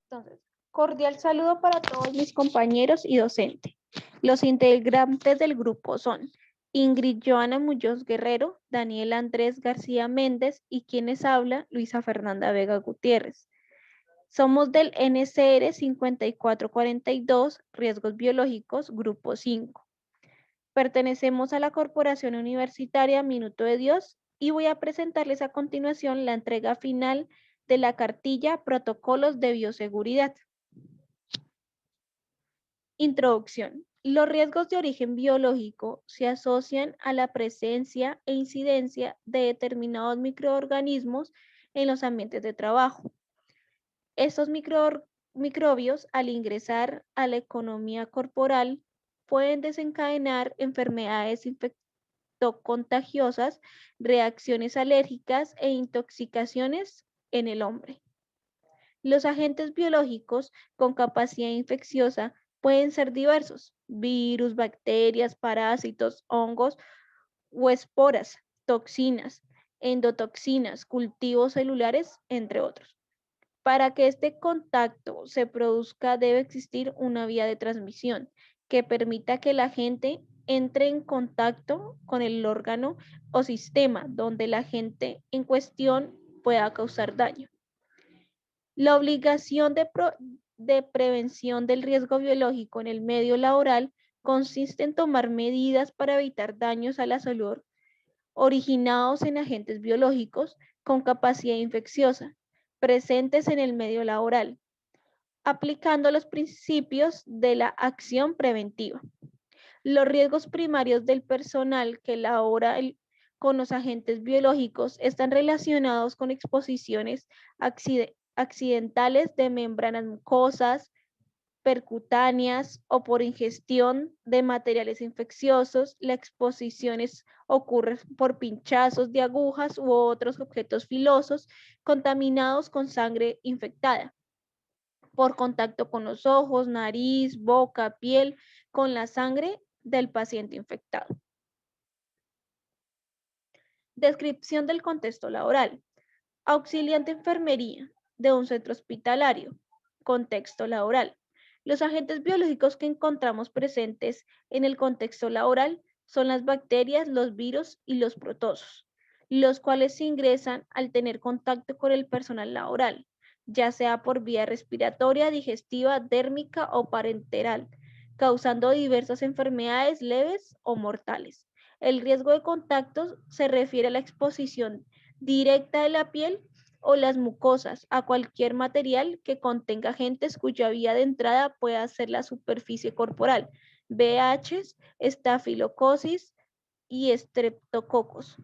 Entonces, cordial saludo para todos mis compañeros y docentes. Los integrantes del grupo son Ingrid Joana Muñoz Guerrero, Daniel Andrés García Méndez y quienes habla, Luisa Fernanda Vega Gutiérrez. Somos del NCR 5442, Riesgos Biológicos, Grupo 5. Pertenecemos a la Corporación Universitaria Minuto de Dios y voy a presentarles a continuación la entrega final de la cartilla Protocolos de Bioseguridad. Introducción. Los riesgos de origen biológico se asocian a la presencia e incidencia de determinados microorganismos en los ambientes de trabajo. Estos microbios, al ingresar a la economía corporal, pueden desencadenar enfermedades infectocontagiosas, reacciones alérgicas e intoxicaciones en el hombre. Los agentes biológicos con capacidad infecciosa pueden ser diversos: virus, bacterias, parásitos, hongos o esporas, toxinas, endotoxinas, cultivos celulares, entre otros. Para que este contacto se produzca, debe existir una vía de transmisión que permita que el agente entre en contacto con el órgano o sistema donde el agente en cuestión pueda causar daño. La obligación de prevención del riesgo biológico en el medio laboral consiste en tomar medidas para evitar daños a la salud originados en agentes biológicos con capacidad infecciosa presentes en el medio laboral, aplicando los principios de la acción preventiva. Los riesgos primarios del personal que labora con los agentes biológicos están relacionados con exposiciones accidentales de membranas mucosas, percutáneas o por ingestión de materiales infecciosos. La exposición ocurre por pinchazos de agujas u otros objetos filosos contaminados con sangre infectada, por contacto con los ojos, nariz, boca, piel, con la sangre del paciente infectado. Descripción del contexto laboral. Auxiliar de enfermería de un centro hospitalario. Contexto laboral. Los agentes biológicos que encontramos presentes en el contexto laboral son las bacterias, los virus y los protozoos, los cuales se ingresan al tener contacto con el personal laboral, ya sea por vía respiratoria, digestiva, dérmica o parenteral, causando diversas enfermedades leves o mortales. El riesgo de contactos se refiere a la exposición directa de la piel o las mucosas a cualquier material que contenga agentes cuya vía de entrada pueda ser la superficie corporal, VHs, estafilocosis y estreptococos.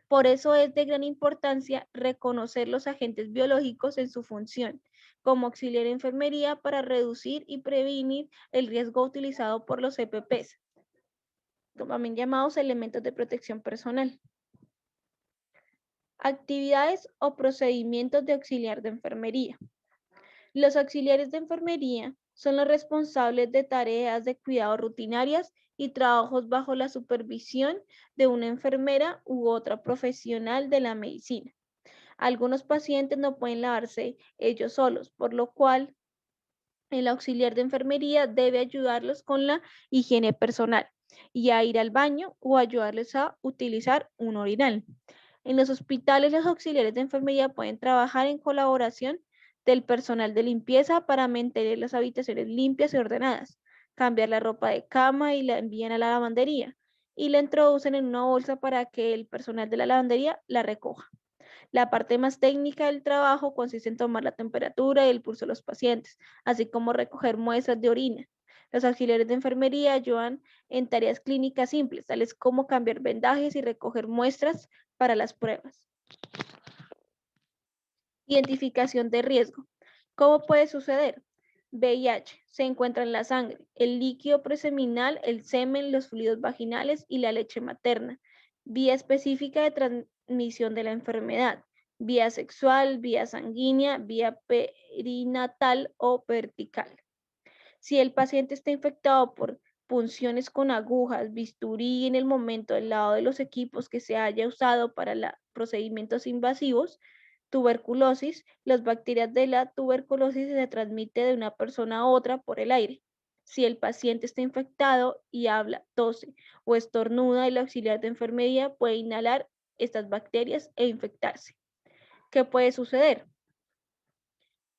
Por eso es de gran importancia reconocer los agentes biológicos en su función como auxiliar de enfermería para reducir y prevenir el riesgo utilizado por los EPPs, también llamados elementos de protección personal. Actividades o procedimientos de auxiliar de enfermería. Los auxiliares de enfermería son los responsables de tareas de cuidado rutinarias y trabajos bajo la supervisión de una enfermera u otra profesional de la medicina. Algunos pacientes no pueden lavarse ellos solos, por lo cual el auxiliar de enfermería debe ayudarlos con la higiene personal y a ir al baño o ayudarles a utilizar un orinal. En los hospitales, los auxiliares de enfermería pueden trabajar en colaboración del personal de limpieza para mantener las habitaciones limpias y ordenadas, cambiar la ropa de cama y la envían a la lavandería y la introducen en una bolsa para que el personal de la lavandería la recoja. La parte más técnica del trabajo consiste en tomar la temperatura y el pulso de los pacientes, así como recoger muestras de orina. Los auxiliares de enfermería ayudan en tareas clínicas simples, tales como cambiar vendajes y recoger muestras para las pruebas. Identificación de riesgo. ¿Cómo puede suceder? VIH se encuentra en la sangre, el líquido preseminal, el semen, los fluidos vaginales y la leche materna. Vía específica de transmisión de la enfermedad: vía sexual, vía sanguínea, vía perinatal o vertical. Si el paciente está infectado por punciones con agujas, bisturí en el momento del lado de los equipos que se haya usado para procedimientos invasivos, Tuberculosis. Las bacterias de la tuberculosis se transmiten de una persona a otra por el aire. Si el paciente está infectado y habla, tose o estornuda, el auxiliar de enfermería puede inhalar estas bacterias e infectarse. ¿Qué puede suceder?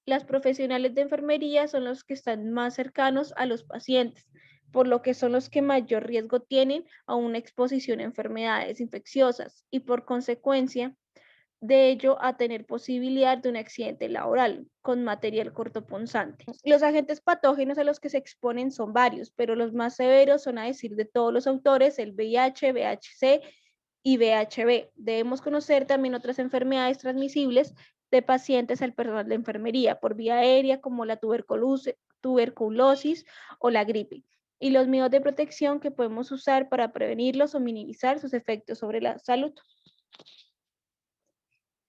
Las profesionales de enfermería son los que están más cercanos a los pacientes, por lo que son los que mayor riesgo tienen a una exposición a enfermedades infecciosas y por consecuencia de ello a tener posibilidad de un accidente laboral con material cortopunzante. Los agentes patógenos a los que se exponen son varios, pero los más severos son, a decir de todos los autores, el VIH, VHC y VHB. Debemos conocer también otras enfermedades transmisibles de pacientes al personal de enfermería por vía aérea, como la tuberculosis o la gripe, y los medios de protección que podemos usar para prevenirlos o minimizar sus efectos sobre la salud.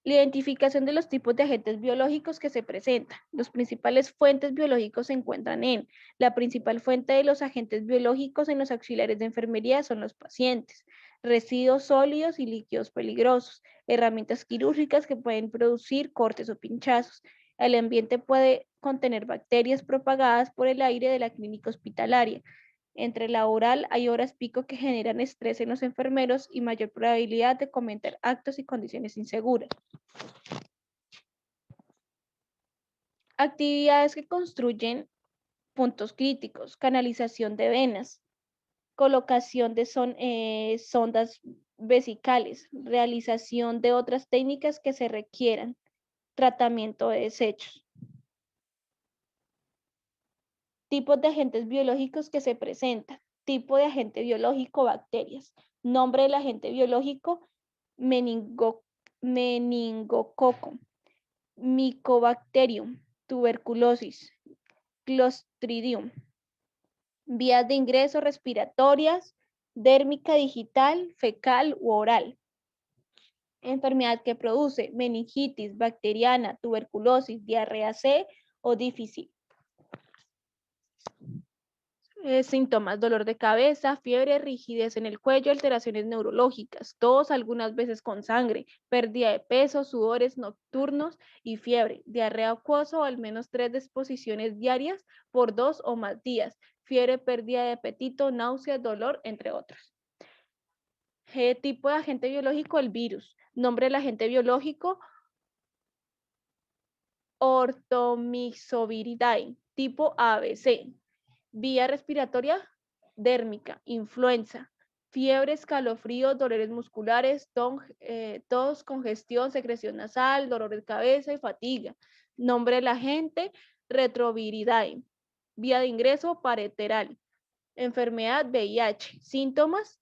La identificación de los tipos de agentes biológicos que se presentan. Los principales fuentes biológicos se encuentran en la principal fuente de los agentes biológicos en los auxiliares de enfermería son los pacientes, residuos sólidos y líquidos peligrosos, herramientas quirúrgicas que pueden producir cortes o pinchazos. El ambiente puede contener bacterias propagadas por el aire de la clínica hospitalaria. Entre la oral hay horas pico que generan estrés en los enfermeros y mayor probabilidad de cometer actos y condiciones inseguras. Actividades que construyen puntos críticos, canalización de venas, colocación de sondas vesicales, realización de otras técnicas que se requieran, tratamiento de desechos. Tipos de agentes biológicos que se presentan. Tipo de agente biológico, bacterias. Nombre del agente biológico, meningococo, Mycobacterium, tuberculosis, Clostridium. Vías de ingreso respiratorias, dérmica, digital, fecal u oral. Enfermedad que produce meningitis bacteriana, tuberculosis, diarrea C o difícil. Síntomas: dolor de cabeza, fiebre, rigidez en el cuello, alteraciones neurológicas, tos, algunas veces con sangre, pérdida de peso, sudores nocturnos y fiebre, diarrea acuosa o al menos 3 disposiciones diarias por 2 o más días, fiebre, pérdida de apetito, náuseas, dolor, entre otros. Tipo de agente biológico, el virus. Nombre del agente biológico, Orthomyxoviridae, tipo ABC. Vía respiratoria, dérmica, influenza, fiebre, escalofríos, dolores musculares, tos, congestión, secreción nasal, dolor de cabeza y fatiga. Nombre del agente, Retroviridae. Vía de ingreso, parenteral. Enfermedad, VIH. Síntomas,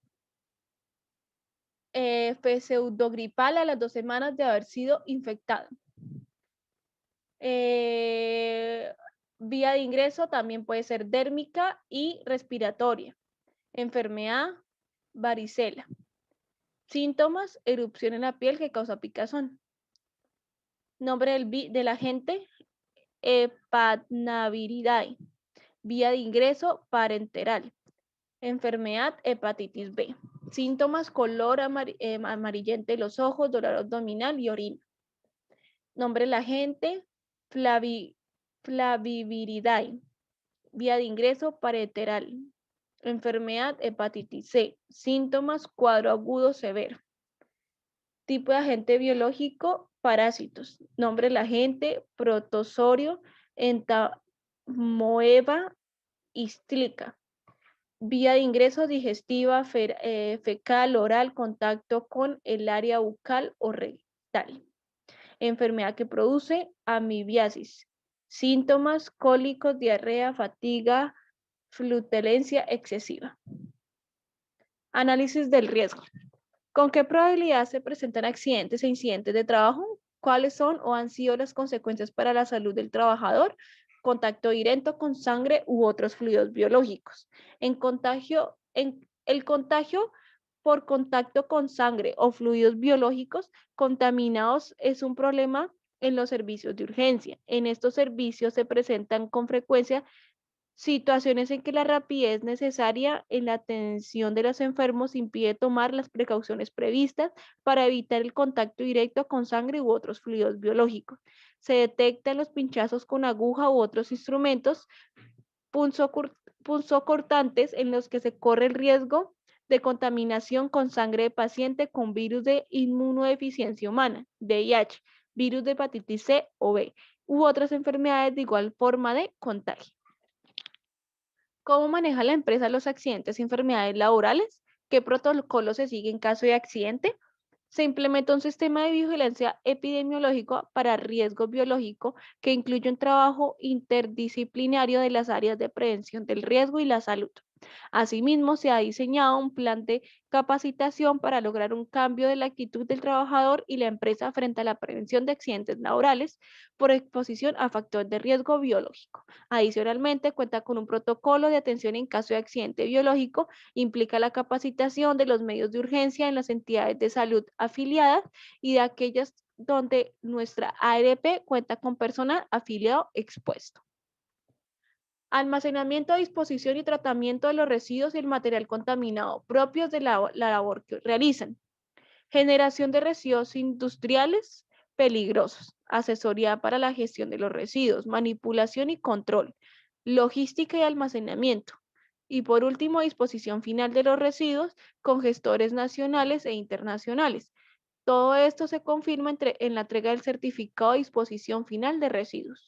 pseudogripal a las 2 semanas de haber sido infectado. Vía de ingreso también puede ser dérmica y respiratoria. Enfermedad, varicela. Síntomas, erupción en la piel que causa picazón. Nombre del agente, Hepatnaviridae. Vía de ingreso, parenteral. Enfermedad, hepatitis B. Síntomas, color amarillento de los ojos, dolor abdominal y orina. Nombre del agente, Flaviviridae. Vía de ingreso, parenteral. Enfermedad, hepatitis C. Síntomas, cuadro agudo severo. Tipo de agente biológico, parásitos. Nombre del agente, protozorio entamoeba histílica. Vía de ingreso, digestiva, fecal, oral, contacto con el área bucal o rectal. Enfermedad que produce amibiasis. Síntomas, cólicos, diarrea, fatiga, flatulencia excesiva. Análisis del riesgo. ¿Con qué probabilidad se presentan accidentes e incidentes de trabajo? ¿Cuáles son o han sido las consecuencias para la salud del trabajador? Contacto directo con sangre u otros fluidos biológicos. El contagio por contacto con sangre o fluidos biológicos contaminados es un problema en los servicios de urgencia. En estos servicios se presentan con frecuencia Situaciones en que la rapidez necesaria en la atención de los enfermos impide tomar las precauciones previstas para evitar el contacto directo con sangre u otros fluidos biológicos. Se detectan los pinchazos con aguja u otros instrumentos punzocortantes en los que se corre el riesgo de contaminación con sangre de paciente con virus de inmunodeficiencia humana, VIH, virus de hepatitis C o B, u otras enfermedades de igual forma de contagio. ¿Cómo maneja la empresa los accidentes y enfermedades laborales? ¿Qué protocolo se sigue en caso de accidente? Se implementa un sistema de vigilancia epidemiológico para riesgo biológico que incluye un trabajo interdisciplinario de las áreas de prevención del riesgo y la salud. Asimismo, se ha diseñado un plan de capacitación para lograr un cambio de la actitud del trabajador y la empresa frente a la prevención de accidentes laborales por exposición a factores de riesgo biológico. Adicionalmente, cuenta con un protocolo de atención en caso de accidente biológico, implica la capacitación de los medios de urgencia en las entidades de salud afiliadas y de aquellas donde nuestra ARP cuenta con personal afiliado expuesto. Almacenamiento, disposición y tratamiento de los residuos y el material contaminado propios de la labor que realizan. Generación de residuos industriales peligrosos. Asesoría para la gestión de los residuos. Manipulación y control. Logística y almacenamiento. Y por último, disposición final de los residuos con gestores nacionales e internacionales. Todo esto se confirma en la entrega del certificado de disposición final de residuos.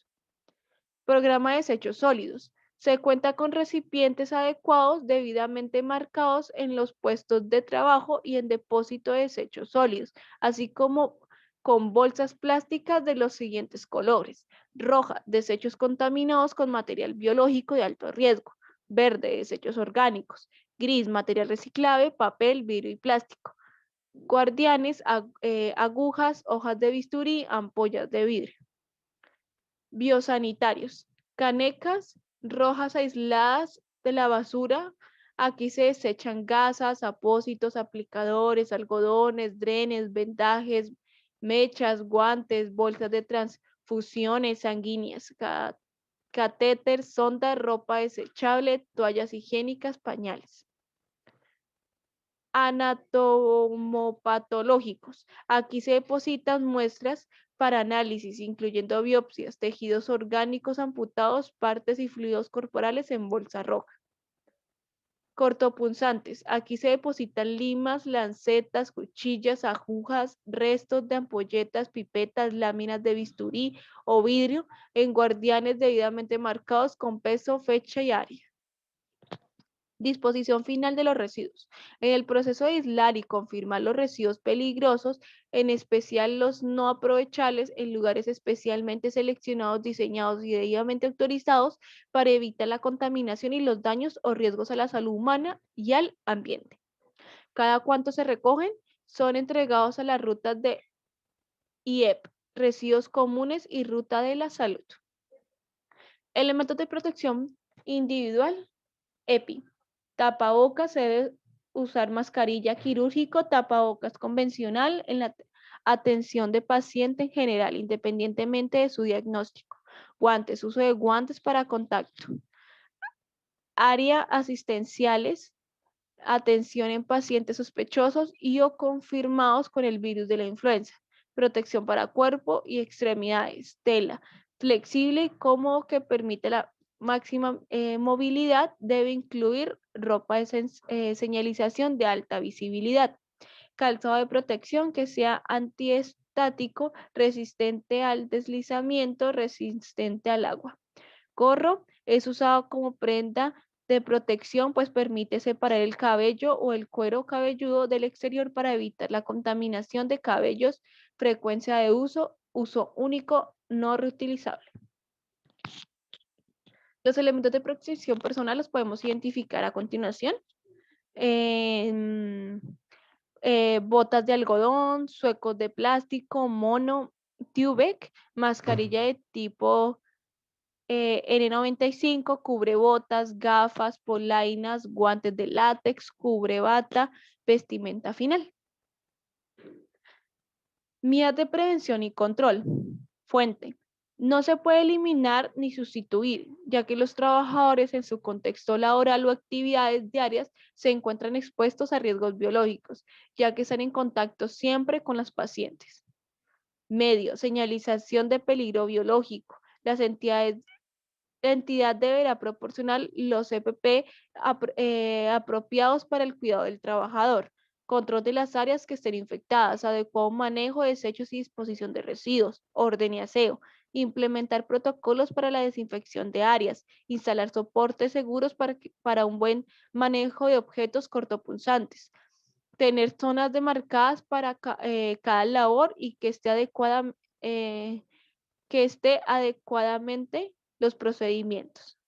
Programa de desechos sólidos. Se cuenta con recipientes adecuados debidamente marcados en los puestos de trabajo y en depósito de desechos sólidos, así como con bolsas plásticas de los siguientes colores. Roja, desechos contaminados con material biológico de alto riesgo. Verde, desechos orgánicos. Gris, material reciclable, papel, vidrio y plástico. Guardianes, agujas, hojas de bisturí, ampollas de vidrio. Biosanitarios, canecas rojas aisladas de la basura. Aquí se desechan gasas, apósitos, aplicadores, algodones, drenes, vendajes, mechas, guantes, bolsas de transfusiones sanguíneas, catéter, sonda, ropa desechable, toallas higiénicas, pañales. Anatomopatológicos. Aquí se depositan muestras para análisis, incluyendo biopsias, tejidos orgánicos amputados, partes y fluidos corporales en bolsa roja. Cortopunzantes. Aquí se depositan limas, lancetas, cuchillas, agujas, restos de ampolletas, pipetas, láminas de bisturí o vidrio en guardianes debidamente marcados con peso, fecha y área. Disposición final de los residuos. En el proceso de aislar y confirmar los residuos peligrosos, en especial los no aprovechables, en lugares especialmente seleccionados, diseñados y debidamente autorizados para evitar la contaminación y los daños o riesgos a la salud humana y al ambiente. Cada cuánto se recogen, son entregados a las rutas de IEP, residuos comunes y ruta de la salud. Elementos de protección individual, EPI. Tapabocas, se debe usar mascarilla quirúrgico, tapabocas convencional en la atención de paciente en general, independientemente de su diagnóstico. Guantes, uso de guantes para contacto. Área asistenciales, atención en pacientes sospechosos y o confirmados con el virus de la influenza. Protección para cuerpo y extremidades. Tela, flexible y cómodo que permite la máxima movilidad, debe incluir ropa de señalización de alta visibilidad. Calzado de protección que sea antiestático, resistente al deslizamiento, resistente al agua. Gorro es usado como prenda de protección, pues permite separar el cabello o el cuero cabelludo del exterior para evitar la contaminación de cabellos. Frecuencia de uso, uso único, no reutilizable. Los elementos de protección personal los podemos identificar a continuación. Botas de algodón, suecos de plástico, mono, Tubec, mascarilla de tipo N95, cubrebotas, gafas, polainas, guantes de látex, cubrebata, vestimenta final. Medidas de prevención y control. Fuente. No se puede eliminar ni sustituir, ya que los trabajadores en su contexto laboral o actividades diarias se encuentran expuestos a riesgos biológicos, ya que están en contacto siempre con los pacientes. Medio, señalización de peligro biológico. La entidad deberá proporcionar los EPP apropiados para el cuidado del trabajador, control de las áreas que estén infectadas, adecuado manejo de desechos y disposición de residuos, orden y aseo, implementar protocolos para la desinfección de áreas, instalar soportes seguros para un buen manejo de objetos cortopunzantes, tener zonas demarcadas para cada labor y eh, que esté adecuadamente los procedimientos.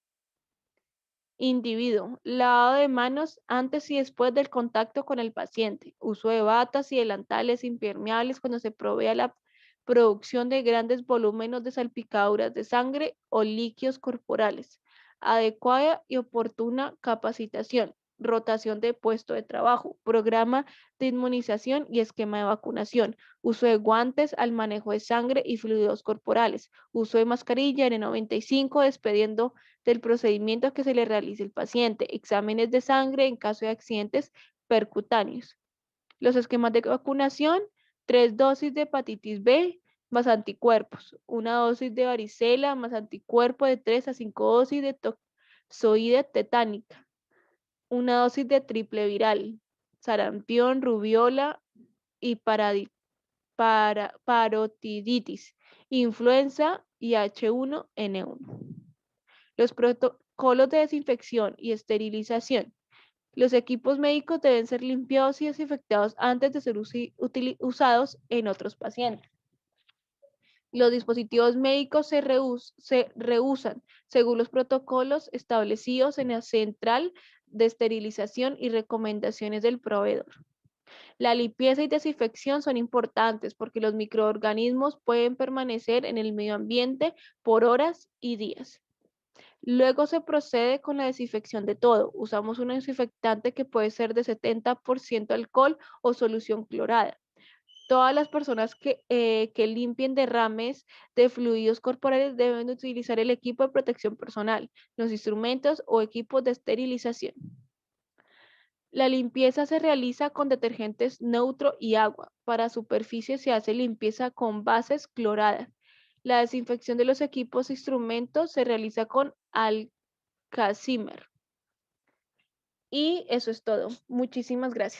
Individuo, lavado de manos antes y después del contacto con el paciente, uso de batas y delantales impermeables cuando se provea la producción de grandes volúmenes de salpicaduras de sangre o líquidos corporales, adecuada y oportuna capacitación, rotación de puesto de trabajo, programa de inmunización y esquema de vacunación, uso de guantes al manejo de sangre y fluidos corporales, uso de mascarilla N95 dependiendo del procedimiento que se le realice al paciente, exámenes de sangre en caso de accidentes percutáneos. Los esquemas de vacunación, 3 dosis de hepatitis B más anticuerpos, una dosis de varicela más anticuerpo de 3 a 5 dosis de toxoide tetánica, una dosis de triple viral, sarampión, rubiola y parotiditis, influenza y H1N1. Los protocolos de desinfección y esterilización. Los equipos médicos deben ser limpiados y desinfectados antes de ser usados en otros pacientes. Los dispositivos médicos se reusan según los protocolos establecidos en la central de esterilización y recomendaciones del proveedor. La limpieza y desinfección son importantes porque los microorganismos pueden permanecer en el medio ambiente por horas y días. Luego se procede con la desinfección de todo. Usamos un desinfectante que puede ser de 70% alcohol o solución clorada. Todas las personas que limpien derrames de fluidos corporales deben utilizar el equipo de protección personal, los instrumentos o equipos de esterilización. La limpieza se realiza con detergentes neutro y agua. Para superficie se hace limpieza con bases cloradas. La desinfección de los equipos e instrumentos se realiza con Casimir. Y eso es todo. Muchísimas gracias.